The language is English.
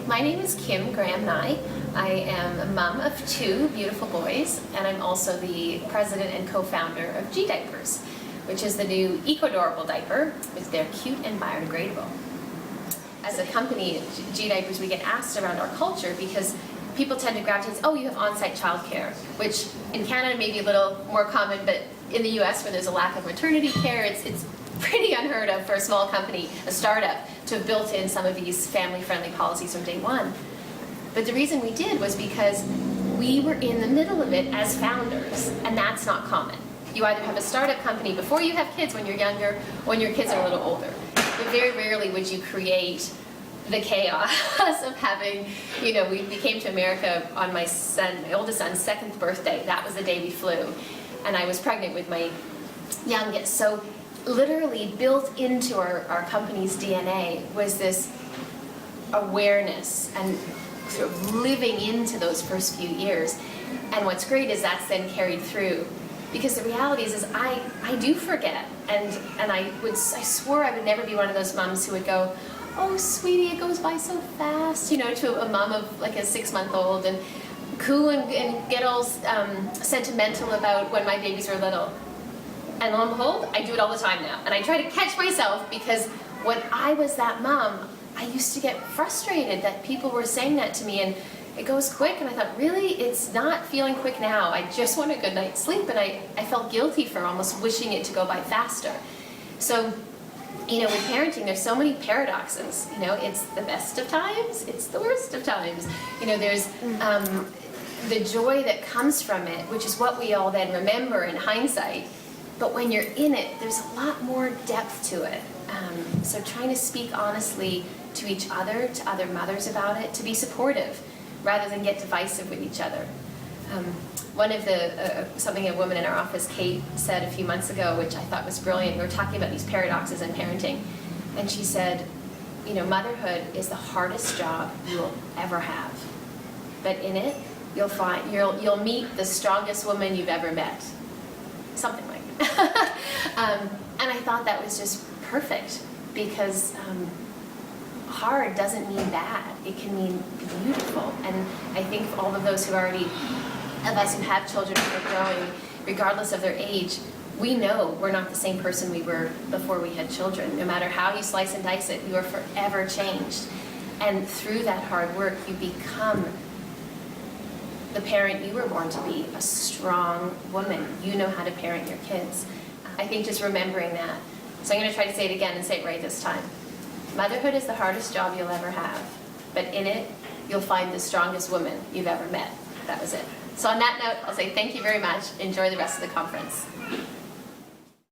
My name is Kim Graham-Nye. I am a mom of two beautiful boys, and I'm also the president and co-founder of gDiapers, which is the new eco-durable diaper. They're cute and biodegradable. As a company, gDiapers, we get asked around our culture because people tend to gravitate, oh, you have on-site childcare, which in Canada may be a little more common, but in the US, where there's a lack of maternity care, it's pretty unheard of for a small company, a startup, to have built in some of these family-friendly policies from day one. But the reason we did was because we were in the middle of it as founders, and that's not common. You either have a startup company before you have kids when you're younger, or when your kids are a little older. But very rarely would you create the chaos of having, we came to America on my oldest son's 2nd birthday. That was the day we flew. And I was pregnant with my youngest. So literally built into our company's DNA was this awareness and sort of living into those first few years. And what's great is that's then carried through. Because the reality is I do forget. And I swore I would never be one of those moms who would go, oh, sweetie, it goes by so fast, to a mom of like a 6-month-old, and cool and get all sentimental about when my babies were little. And lo and behold, I do it all the time now. And I try to catch myself because when I was that mom, I used to get frustrated that people were saying that to me, and it goes quick, and I thought, really? It's not feeling quick now. I just want a good night's sleep, and I felt guilty for almost wishing it to go by faster. So, with parenting, there's so many paradoxes. It's the best of times, it's the worst of times. There's the joy that comes from it, which is what we all then remember in hindsight. But when you're in it, there's a lot more depth to it. So trying to speak honestly to each other, to other mothers about it, to be supportive, rather than get divisive with each other. One of something a woman in our office, Kate, said a few months ago, which I thought was brilliant. We were talking about these paradoxes in parenting, and she said, motherhood is the hardest job you'll ever have, but in it, you'll meet the strongest woman you've ever met. Something like that. And I thought that was just perfect, because hard doesn't mean bad. It can mean beautiful. And I think for all of those of us who have children who are growing, regardless of their age, we know we're not the same person we were before we had children. No matter how you slice and dice it, you are forever changed. And through that hard work, you become the parent you were born to be, a strong woman. You know how to parent your kids. I think just remembering that. So I'm going to try to say it again and say it right this time. Motherhood is the hardest job you'll ever have, but in it, you'll find the strongest woman you've ever met. That was it. So on that note, I'll say thank you very much. Enjoy the rest of the conference.